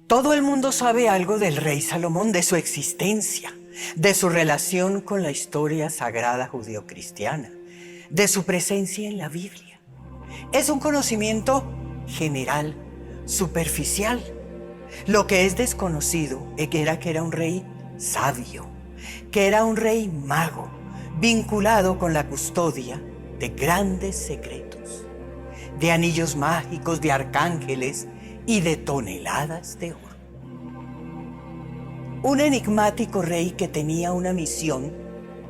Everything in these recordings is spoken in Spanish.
Todo el mundo sabe algo del rey Salomón, de su existencia, de su relación con la historia sagrada judeocristiana, de su presencia en la Biblia. Es un conocimiento general, superficial. Lo que es desconocido era que era un rey sabio, que era un rey mago, vinculado con la custodia de grandes secretos, de anillos mágicos, de arcángeles y de toneladas de oro. Un enigmático rey que tenía una misión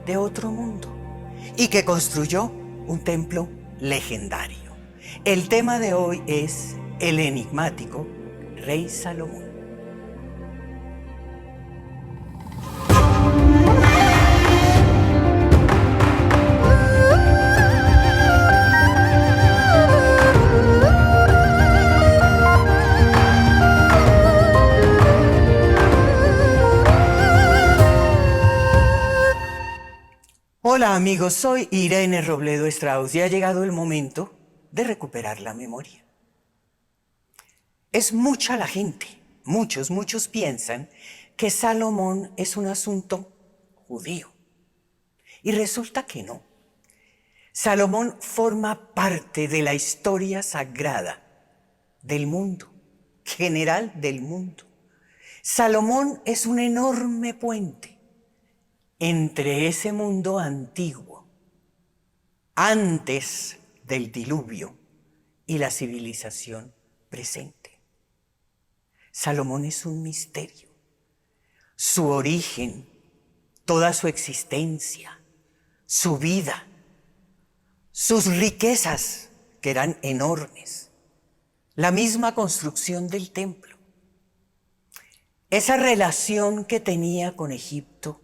de otro mundo y que construyó un templo legendario. El tema de hoy es el enigmático rey Salomón. Hola amigos, soy Irene Robledo Strauss y ha llegado el momento de recuperar la memoria. Es mucha la gente, muchos piensan que Salomón es un asunto judío. Y resulta que no. Salomón forma parte de la historia sagrada del mundo, general del mundo. Salomón es un enorme puente entre ese mundo antiguo, antes del diluvio, y la civilización presente. Salomón es un misterio. Su origen, toda su existencia, su vida, sus riquezas, que eran enormes, la misma construcción del templo, esa relación que tenía con Egipto,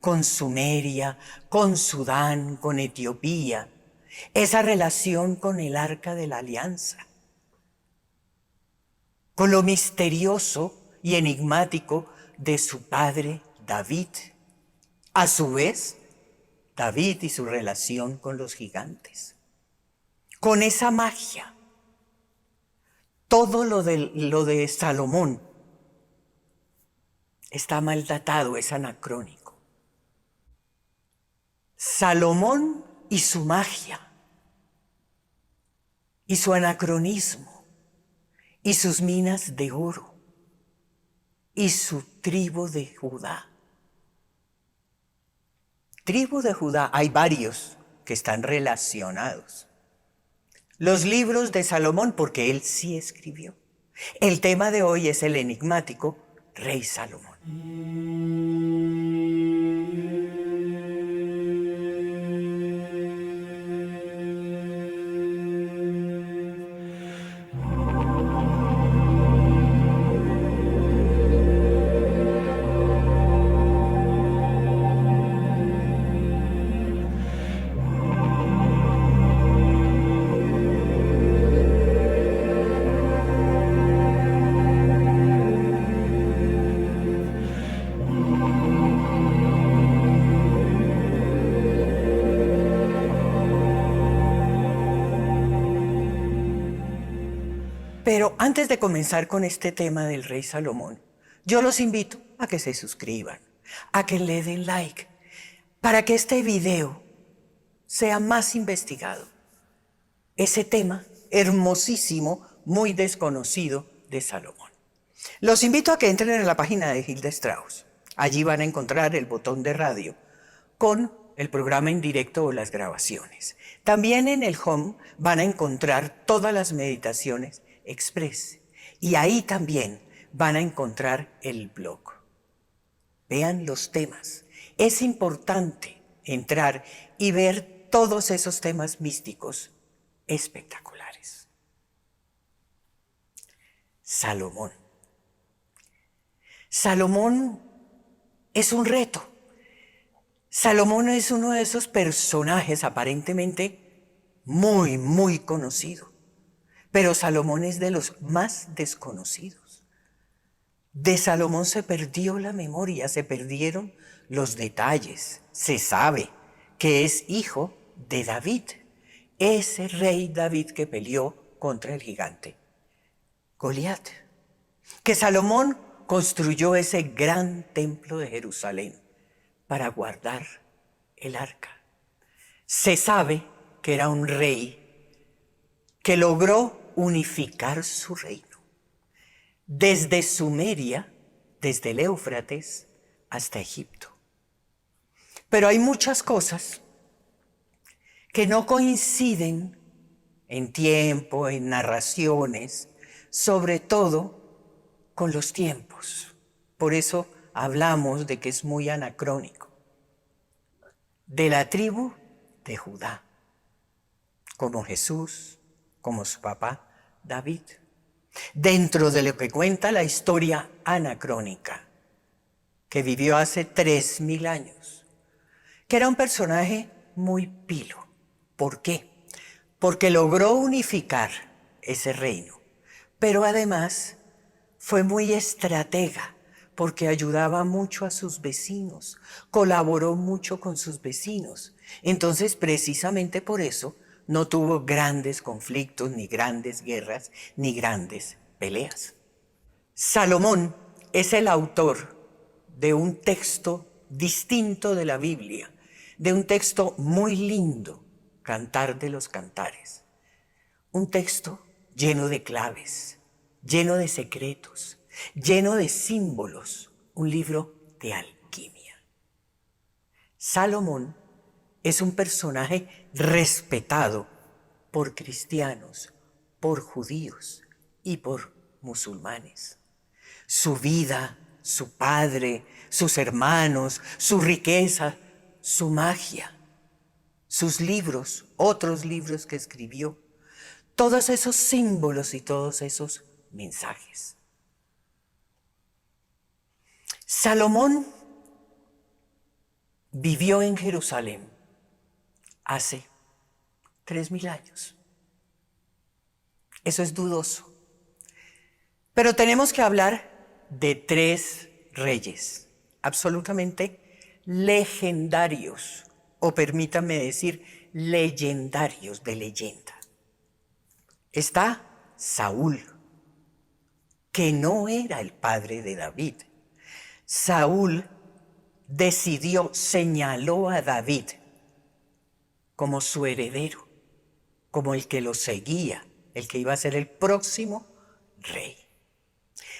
con Sumeria, con Sudán, con Etiopía, esa relación con el Arca de la Alianza, con lo misterioso y enigmático de su padre David. A su vez, David y su relación con los gigantes, con esa magia. Todo lo de Salomón está mal datado, es anacrónico. Salomón y su magia, y su anacronismo, y sus minas de oro, y su tribu de Judá. Tribu de Judá, hay varios que están relacionados. Los libros de Salomón, porque él sí escribió. El tema de hoy es el enigmático rey Salomón. Pero antes de comenzar con este tema del rey Salomón, yo los invito a que se suscriban, a que le den like, para que este video sea más investigado. Ese tema hermosísimo, muy desconocido de Salomón. Los invito a que entren en la página de Hilda Strauss. Allí van a encontrar el botón de radio con el programa en directo o las grabaciones. También en el home van a encontrar todas las meditaciones express. Y ahí también van a encontrar el blog. Vean los temas. Es importante entrar y ver todos esos temas místicos espectaculares. Salomón. Salomón es un reto. Salomón es uno de esos personajes aparentemente muy conocido. Pero Salomón es de los más desconocidos. De Salomón se perdió la memoria, se perdieron los detalles. Se sabe que es hijo de David, ese rey David que peleó contra el gigante Goliat. que Salomón construyó ese gran templo de Jerusalén para guardar el arca. Se sabe que era un rey que logró unificar su reino, desde Sumeria, desde el Éufrates hasta Egipto. Pero hay muchas cosas que no coinciden en tiempo, en narraciones, sobre todo con los tiempos. Por eso hablamos de que es muy anacrónico. De la tribu de Judá, como Jesús, como su papá David, dentro de lo que cuenta la historia anacrónica, que vivió hace 3000 años, que era un personaje muy pilo. ¿Por qué? Porque logró unificar ese reino, pero además fue muy estratega, porque ayudaba mucho a sus vecinos, colaboró mucho con sus vecinos. Entonces, precisamente por eso, no tuvo grandes conflictos, ni grandes guerras, ni grandes peleas. Salomón es el autor de un texto distinto de la Biblia, de un texto muy lindo, Cantar de los Cantares. Un texto lleno de claves, lleno de secretos, lleno de símbolos, un libro de alquimia. Salomón es un personaje respetado por cristianos, por judíos y por musulmanes. Su vida, su padre, sus hermanos, su riqueza, su magia, sus libros, otros libros que escribió, todos esos símbolos y todos esos mensajes. Salomón vivió en Jerusalén hace 3000 años. Eso es dudoso. Pero tenemos que hablar de 3 reyes absolutamente legendarios, o permítanme decir, leyendarios, de leyenda. Está Saúl, que no era el padre de David. Saúl señaló a David como su heredero, como el que lo seguía, el que iba a ser el próximo rey.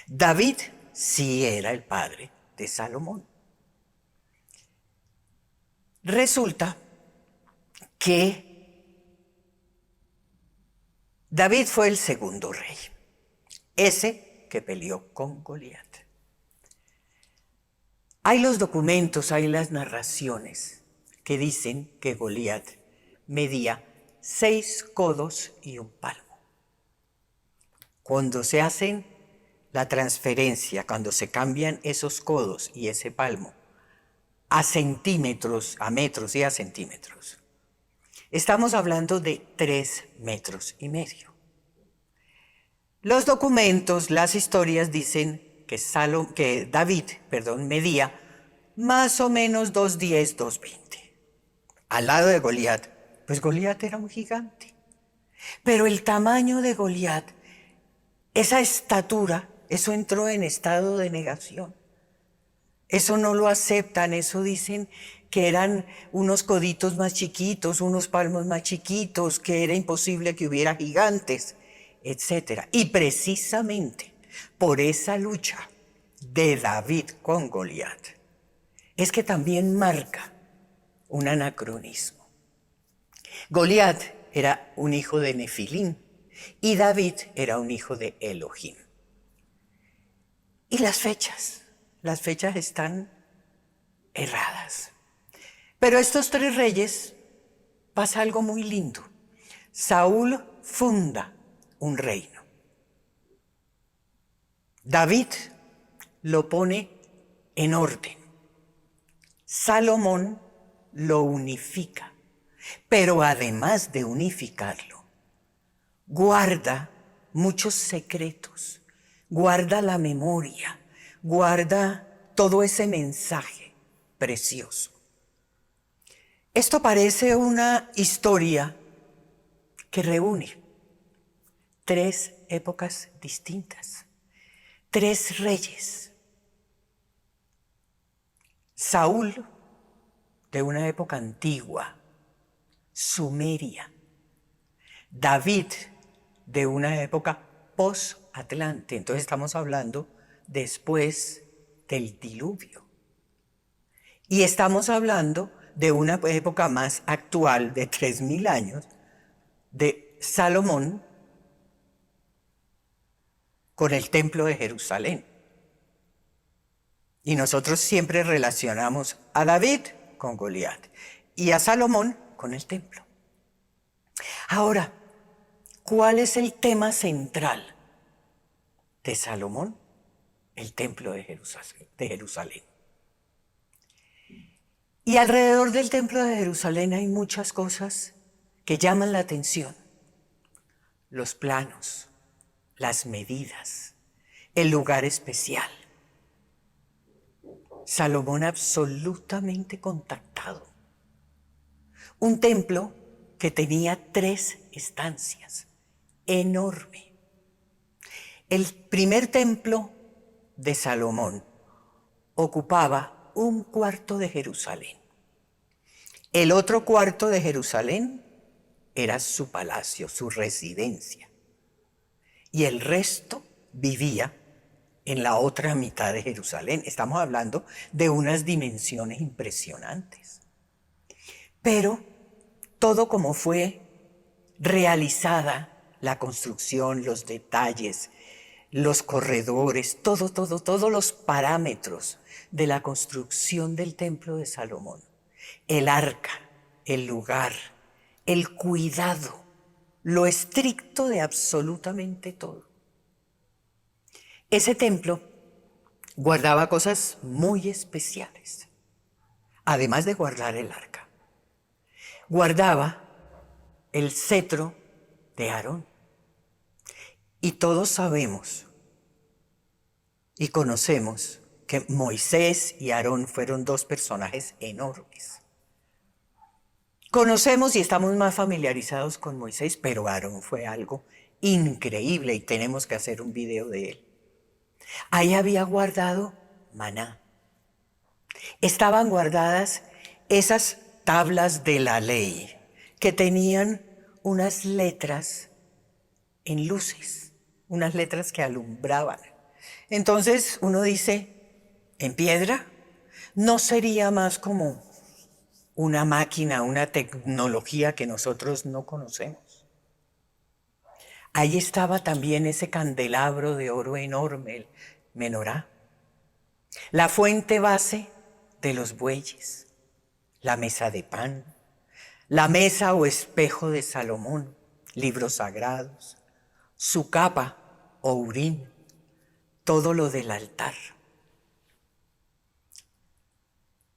David sí era el padre de Salomón. Resulta que David fue el segundo rey, ese que peleó con Goliat. Hay los documentos, hay las narraciones que dicen que Goliat medía 6 codos y un palmo. Cuando se hacen la transferencia, cuando se cambian esos codos y ese palmo a centímetros, a metros y a centímetros, estamos hablando de 3,5 metros. Los documentos, las historias dicen que David medía más o menos 2,10, 2,20. Al lado de Goliat, pues Goliat era un gigante. Pero el tamaño de Goliat, esa estatura, eso entró en estado de negación. Eso no lo aceptan, eso dicen que eran unos coditos más chiquitos, unos palmos más chiquitos, que era imposible que hubiera gigantes, etc. Y precisamente por esa lucha de David con Goliat es que también marca un anacronismo. Goliat era un hijo de Nefilim y David era un hijo de Elohim. Y las fechas están erradas. Pero estos 3 reyes pasa algo muy lindo. Saúl funda un reino. David lo pone en orden. Salomón lo unifica. Pero además de unificarlo, guarda muchos secretos, guarda la memoria, guarda todo ese mensaje precioso. Esto parece una historia que reúne 3 épocas distintas, 3 reyes. Saúl, de una época antigua, sumeria. David, de una época post-Atlante. Entonces estamos hablando después del diluvio. Y estamos hablando de una época más actual, de 3000 años, de Salomón con el templo de Jerusalén. Y nosotros siempre relacionamos a David con Goliat y a Salomón con el templo. Ahora, ¿cuál es el tema central de Salomón? El templo de Jerusalén. Y alrededor del templo de Jerusalén hay muchas cosas que llaman la atención. Los planos, las medidas, el lugar especial. Salomón absolutamente contactado. Un templo que tenía 3 estancias, enorme. El primer templo de Salomón ocupaba 1/4 de Jerusalén. El otro cuarto de Jerusalén era su palacio, su residencia. Y el resto vivía en la otra mitad de Jerusalén. Estamos hablando de unas dimensiones impresionantes. Pero todo como fue realizada la construcción, los detalles, los corredores, todos los parámetros de la construcción del templo de Salomón. El arca, el lugar, el cuidado, lo estricto de absolutamente todo. Ese templo guardaba cosas muy especiales, además de guardar el arca. Guardaba el cetro de Aarón. Y todos sabemos y conocemos que Moisés y Aarón fueron 2 personajes enormes. Conocemos y estamos más familiarizados con Moisés, pero Aarón fue algo increíble y tenemos que hacer un video de él. Ahí había guardado maná. Estaban guardadas esas tablas de la ley que tenían unas letras en luces, unas letras que alumbraban. Entonces uno dice, ¿en piedra? ¿No sería más como una máquina, una tecnología que nosotros no conocemos? Ahí estaba también ese candelabro de oro enorme, el menorá. La fuente base de los bueyes, la mesa de pan, la mesa o espejo de Salomón, libros sagrados, su capa o urín, todo lo del altar.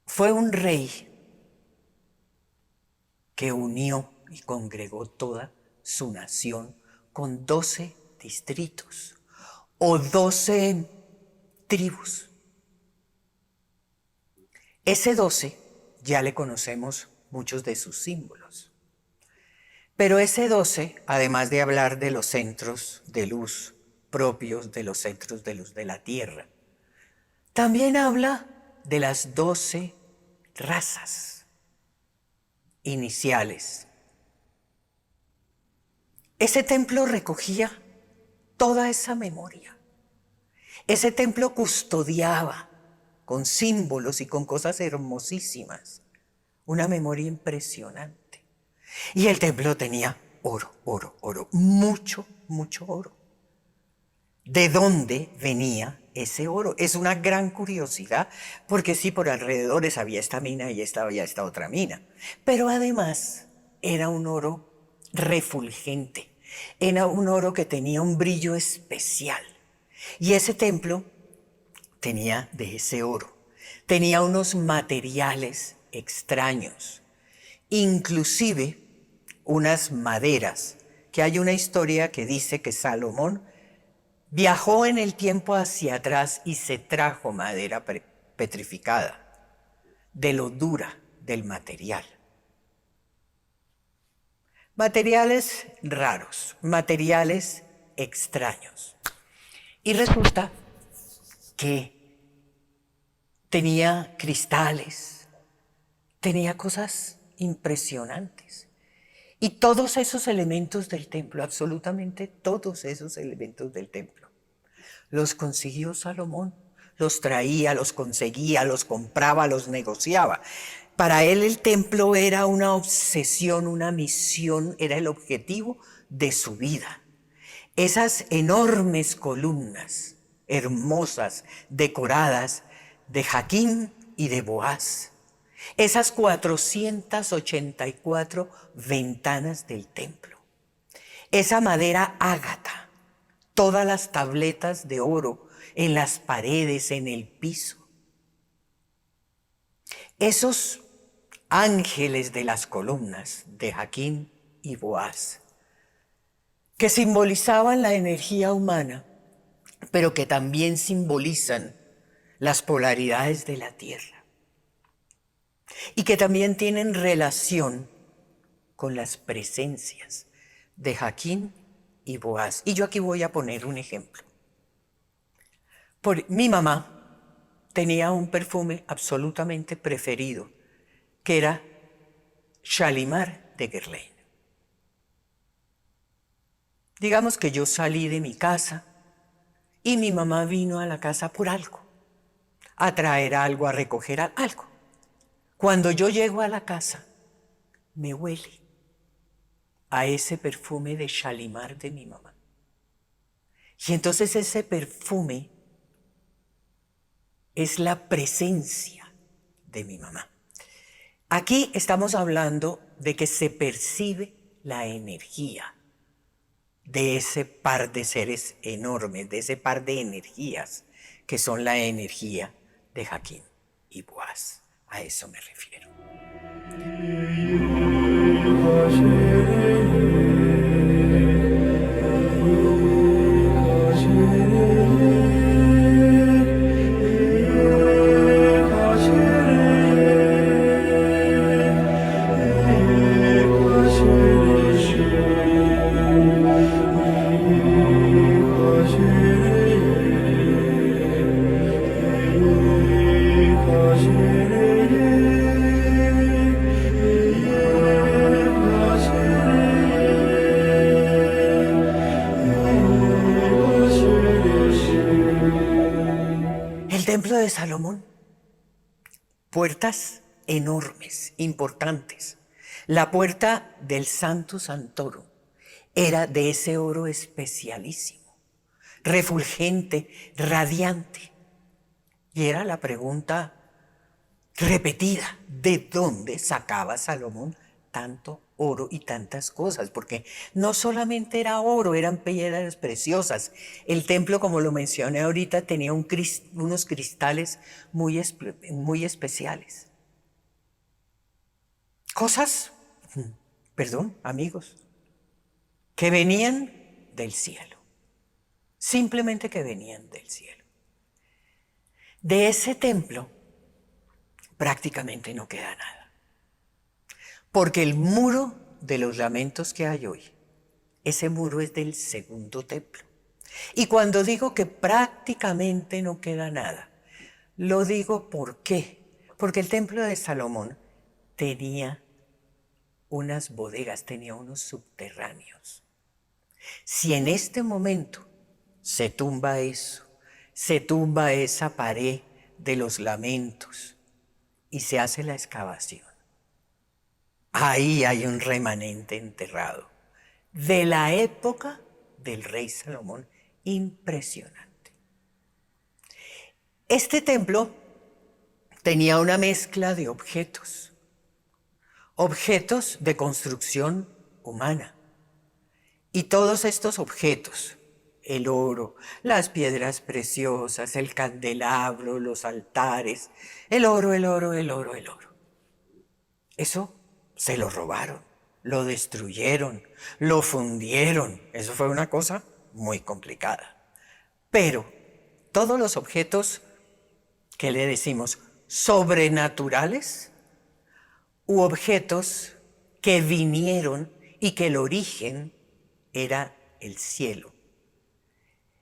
Fue un rey que unió y congregó toda su nación con 12 distritos o 12 tribus. Ese 12 ya le conocemos muchos de sus símbolos. Pero ese 12, además de hablar de los centros de luz propios de los centros de luz de la tierra, también habla de las 12 razas iniciales. Ese templo recogía toda esa memoria. Ese templo custodiaba con símbolos y con cosas hermosísimas una memoria impresionante. Y el templo tenía oro, mucho oro. ¿De dónde venía ese oro? Es una gran curiosidad, porque sí, por alrededores había esta mina y había esta otra mina. Pero además era un oro refulgente, era un oro que tenía un brillo especial. Y ese templo tenía de ese oro, tenía unos materiales extraños, inclusive unas maderas, que hay una historia que dice que Salomón viajó en el tiempo hacia atrás y se trajo madera petrificada, de lo dura del material. Materiales raros, materiales extraños. Y resulta que tenía cristales, tenía cosas impresionantes. Y todos esos elementos del templo, absolutamente todos esos elementos del templo, los consiguió Salomón. Los traía, los conseguía, los compraba, los negociaba. Para él el templo era una obsesión, una misión, era el objetivo de su vida. Esas enormes columnas, hermosas, decoradas, de Jaquín y de Boaz. Esas 484 ventanas del templo. Esa madera ágata, todas las tabletas de oro en las paredes, en el piso. Esos ángeles de las columnas de Jaquín y Boaz, que simbolizaban la energía humana, pero que también simbolizan las polaridades de la tierra y que también tienen relación con las presencias de Jaquín y Boaz. Y yo aquí voy a poner un ejemplo. Mi mamá tenía un perfume absolutamente preferido, que era Shalimar de Guerlain. Digamos que yo salí de mi casa y mi mamá vino a la casa por algo, a traer algo, a recoger algo. Cuando yo llego a la casa, me huele a ese perfume de Shalimar de mi mamá. Y entonces ese perfume es la presencia de mi mamá. Aquí estamos hablando de que se percibe la energía de ese par de seres enormes, de ese par de energías que son la energía de Jaquín y Boaz. A eso me refiero. El templo de Salomón, puertas enormes, importantes. La puerta del Santo Santoro era de ese oro especialísimo, refulgente, radiante. Y era la pregunta repetida, ¿de dónde sacaba Salomón tanto oro y tantas cosas? Porque no solamente era oro, eran piedras preciosas. El templo, como lo mencioné ahorita, tenía unos cristales muy especiales. Cosas, perdón, amigos, que venían del cielo. Simplemente que venían del cielo. De ese templo prácticamente no queda nada. Porque el muro de los lamentos que hay hoy, ese muro es del segundo templo. Y cuando digo que prácticamente no queda nada, lo digo ¿por qué? Porque el templo de Salomón tenía unas bodegas, tenía unos subterráneos. Si en este momento se tumba eso, se tumba esa pared de los lamentos y se hace la excavación, ahí hay un remanente enterrado de la época del rey Salomón, impresionante. Este templo tenía una mezcla de objetos de construcción humana. Y todos estos objetos, el oro, las piedras preciosas, el candelabro, los altares, el oro, eso se lo robaron, lo destruyeron, lo fundieron. Eso fue una cosa muy complicada. Pero todos los objetos que le decimos sobrenaturales u objetos que vinieron y que el origen era el cielo.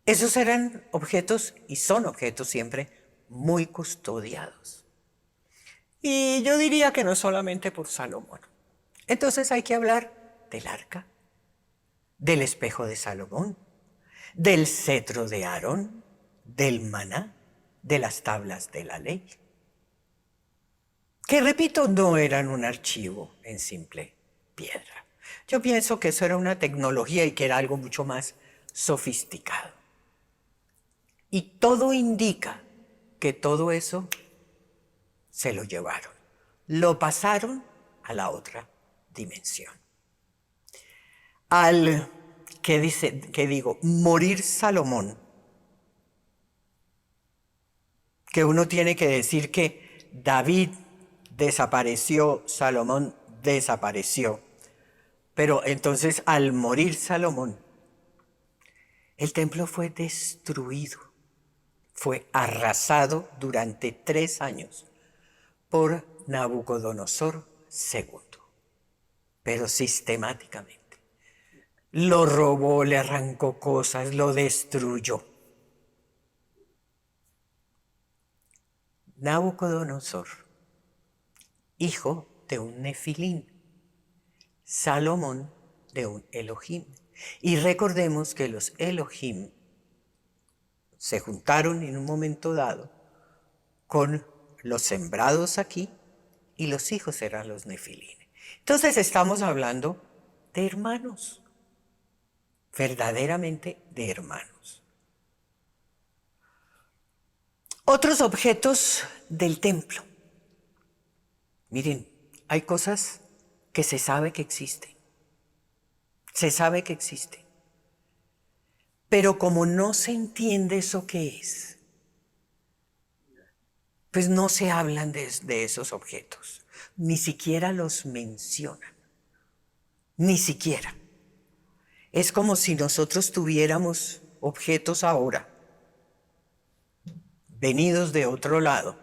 Esos eran objetos y son objetos siempre muy custodiados. Y yo diría que no solamente por Salomón. Entonces hay que hablar del arca, del espejo de Salomón, del cetro de Aarón, del maná, de las tablas de la ley, que repito, no eran un archivo en simple piedra. Yo pienso que eso era una tecnología y que era algo mucho más sofisticado. Y todo indica que todo eso se lo llevaron, lo pasaron a la otra dimensión. Al, morir Salomón, que uno tiene que decir que David desapareció, Salomón desapareció. Pero entonces al morir Salomón, el templo fue destruido, fue arrasado durante 3 años por Nabucodonosor II, pero sistemáticamente. Lo robó, le arrancó cosas, lo destruyó. Nabucodonosor, hijo de un Nefilín, Salomón de un Elohim. Y recordemos que los Elohim se juntaron en un momento dado con los sembrados aquí y los hijos eran los Nefilín. Entonces estamos hablando de hermanos, verdaderamente de hermanos. Otros objetos del templo. Miren, hay cosas que se sabe que existen. Se sabe que existen. Pero como no se entiende eso qué es, pues no se hablan de esos objetos. Ni siquiera los mencionan. Ni siquiera. Es como si nosotros tuviéramos objetos ahora, venidos de otro lado,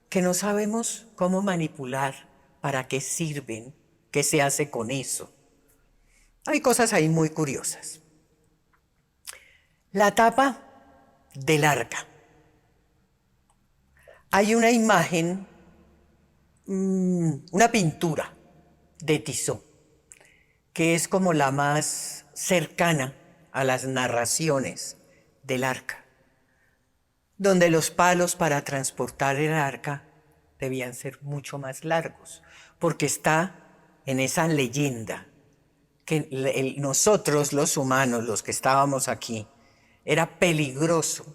que no sabemos cómo manipular, para qué sirven, qué se hace con eso. Hay cosas ahí muy curiosas. La tapa del arca. Hay una imagen, una pintura de Tissot, que es como la más cercana a las narraciones del arca, donde los palos para transportar el arca debían ser mucho más largos, porque está en esa leyenda que nosotros los humanos, los que estábamos aquí, era peligroso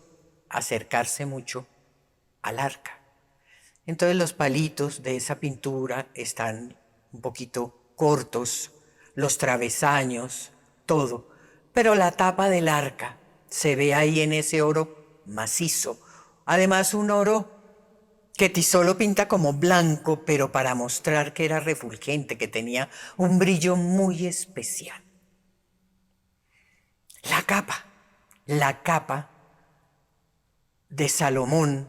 acercarse mucho al arca. Entonces los palitos de esa pintura están un poquito cortos, los travesaños, todo. Pero la tapa del arca se ve ahí en ese oro macizo. Además un oro que Tissot lo pinta como blanco, pero para mostrar que era refulgente, que tenía un brillo muy especial. La capa de Salomón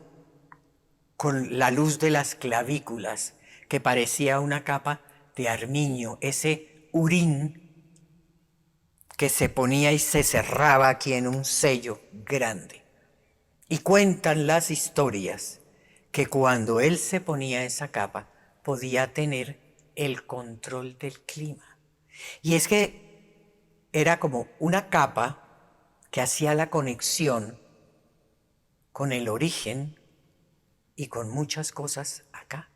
con la luz de las clavículas, que parecía una capa de armiño, ese urín que se ponía y se cerraba aquí en un sello grande. Y cuentan las historias que cuando él se ponía esa capa podía tener el control del clima. Y es que era como una capa que hacía la conexión con el origen y con muchas cosas acá,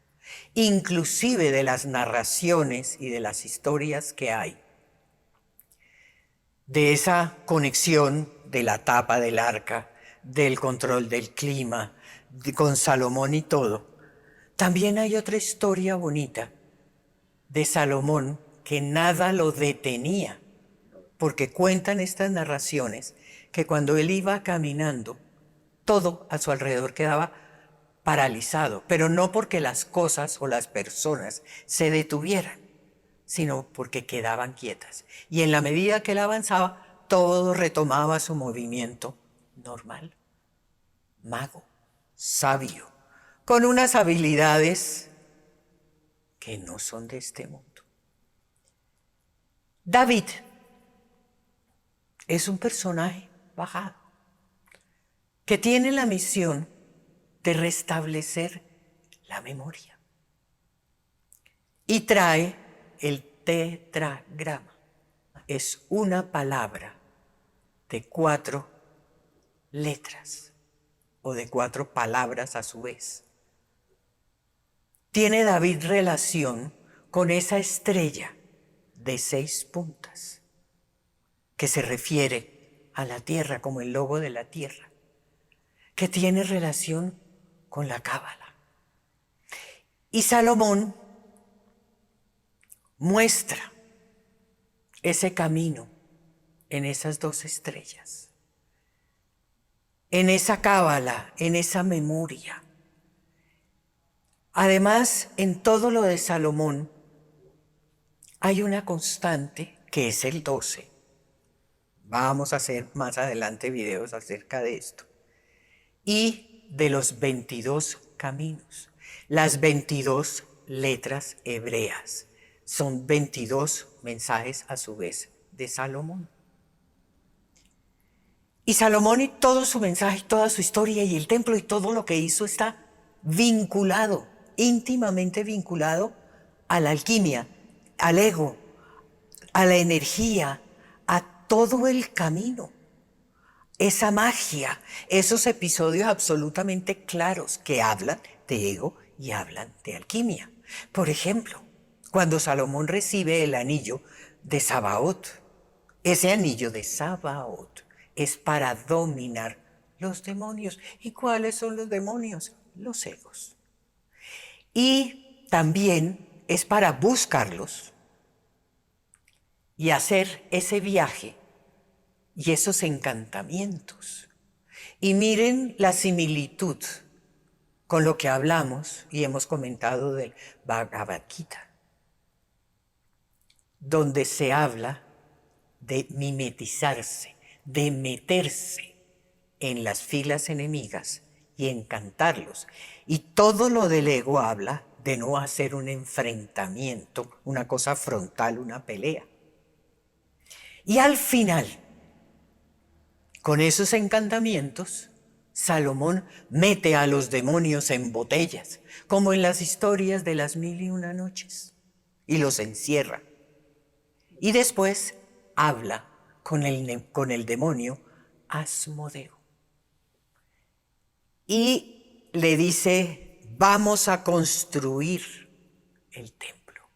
inclusive de las narraciones y de las historias que hay, de esa conexión de la tapa del arca, del control del clima, con Salomón y todo. También hay otra historia bonita de Salomón que nada lo detenía, porque cuentan estas narraciones que cuando él iba caminando, todo a su alrededor quedaba paralizado, pero no porque las cosas o las personas se detuvieran, sino porque quedaban quietas. Y en la medida que él avanzaba, todo retomaba su movimiento normal. Mago, sabio, con unas habilidades que no son de este mundo. David es un personaje bajado. que tiene la misión de restablecer la memoria. Y trae el tetragrama. Es una palabra de 4 letras o de 4 palabras a su vez. Tiene David relación con esa estrella de 6 puntas que se refiere a la tierra como el logo de la tierra, que tiene relación con la cábala. Y Salomón muestra ese camino en esas 2 estrellas, en esa cábala, en esa memoria. Además, en todo lo de Salomón hay una constante que es el 12. Vamos a hacer más adelante videos acerca de esto. Y de los 22 caminos, las 22 letras hebreas. Son 22 mensajes a su vez de Salomón. Y Salomón y todo su mensaje, toda su historia y el templo y todo lo que hizo está vinculado, íntimamente vinculado a la alquimia, al ego, a la energía, a todo el camino. Esa magia, esos episodios absolutamente claros que hablan de ego y hablan de alquimia. Por ejemplo, cuando Salomón recibe el anillo de Sabaoth, ese anillo de Sabaoth es para dominar los demonios. ¿Y cuáles son los demonios? Los egos. Y también es para buscarlos y hacer ese viaje y esos encantamientos. Y miren la similitud con lo que hablamos y hemos comentado del Bhagavad Gita, donde se habla de mimetizarse, de meterse en las filas enemigas y encantarlos. Y todo lo del ego habla de no hacer un enfrentamiento, una cosa frontal, una pelea. Y al final, con esos encantamientos, Salomón mete a los demonios en botellas, como en las historias de las 1001 noches, y los encierra. Y después habla con el demonio Asmodeo. Y le dice, vamos a construir el templo.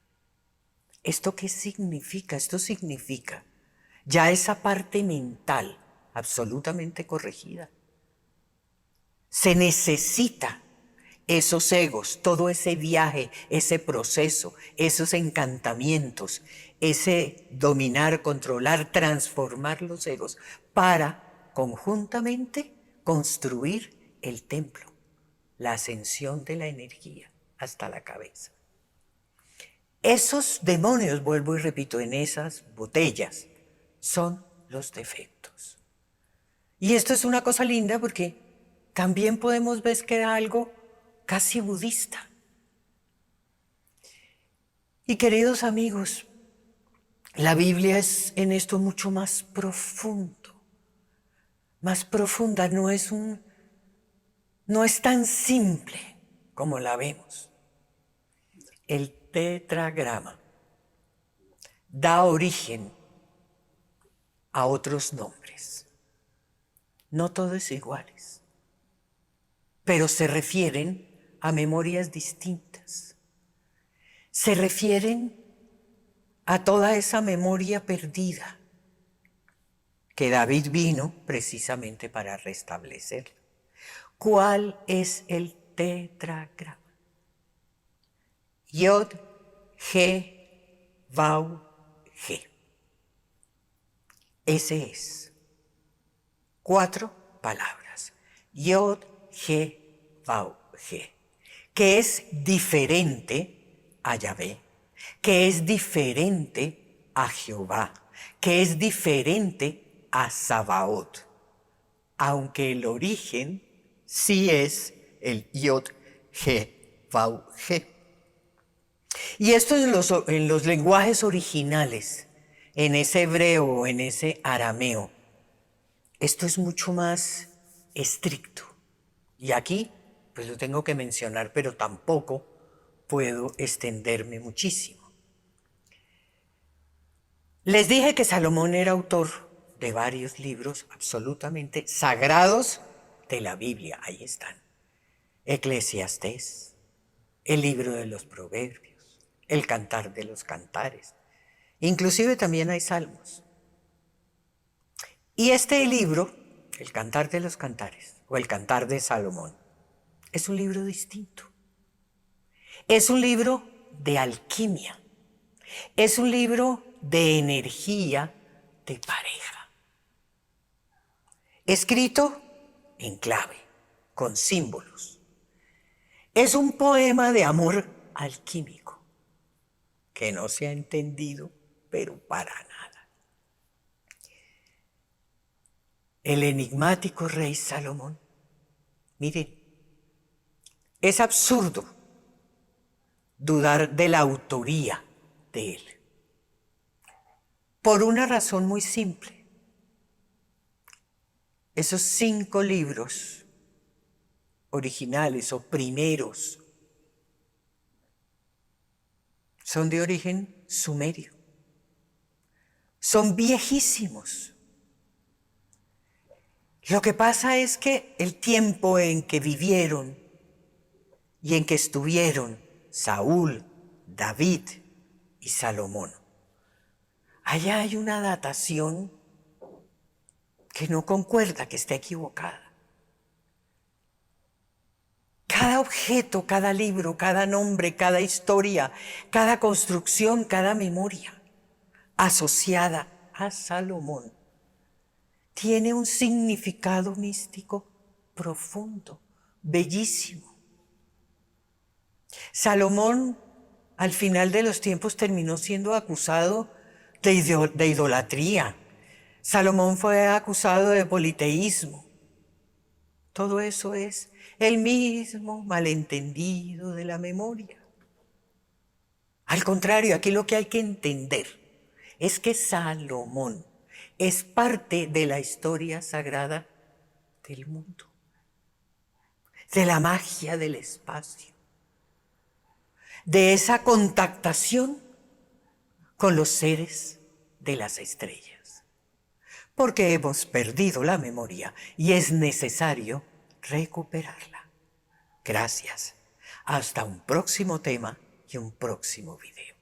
¿Esto qué significa? Esto significa ya esa parte mental absolutamente corregida. Se necesita esos egos, todo ese viaje, ese proceso, esos encantamientos, ese dominar, controlar, transformar los egos para conjuntamente construir el templo, la ascensión de la energía hasta la cabeza. Esos demonios, vuelvo y repito, en esas botellas son los defectos. Y esto es una cosa linda porque también podemos ver que era algo casi budista. Y queridos amigos, la Biblia es en esto mucho más profundo, más profunda, no es tan simple como la vemos. El tetragrama da origen a otros nombres. No todos iguales, pero se refieren a memorias distintas. Se refieren a toda esa memoria perdida que David vino precisamente para restablecer. ¿Cuál es el tetragrama? Yod, He, Vau, He. Ese es. 4 palabras. Yod, He, Vau, He. Que es diferente a Yahvé, que es diferente a Jehová, que es diferente a Sabaoth, aunque el origen sí es el Yod, He, Vau, He. Y esto en los lenguajes originales, en ese hebreo o en ese arameo, esto es mucho más estricto. Y aquí, pues lo tengo que mencionar, pero tampoco puedo extenderme muchísimo. Les dije que Salomón era autor de varios libros absolutamente sagrados de la Biblia. Ahí están. Eclesiastés, el libro de los Proverbios, el Cantar de los Cantares. Inclusive también hay salmos. Y este libro, el Cantar de los Cantares, o el Cantar de Salomón, es un libro distinto. Es un libro de alquimia. Es un libro de energía de pareja. Escrito en clave, con símbolos. Es un poema de amor alquímico que no se ha entendido, pero para nada. El enigmático rey Salomón. Miren, es absurdo dudar de la autoría de él. Por una razón muy simple. Esos 5 libros originales o primeros son de origen sumerio. Son viejísimos. Lo que pasa es que el tiempo en que vivieron y en que estuvieron Saúl, David y Salomón, allá hay una datación que no concuerda, que está equivocada. Cada objeto, cada libro, cada nombre, cada historia, cada construcción, cada memoria asociada a Salomón tiene un significado místico profundo, bellísimo. Salomón, al final de los tiempos, terminó siendo acusado de idolatría. Salomón fue acusado de politeísmo. Todo eso es el mismo malentendido de la memoria. Al contrario, aquí lo que hay que entender es que Salomón es parte de la historia sagrada del mundo, de la magia del espacio, de esa contactación con los seres de las estrellas. Porque hemos perdido la memoria y es necesario recuperarla. Gracias. Hasta un próximo tema y un próximo video.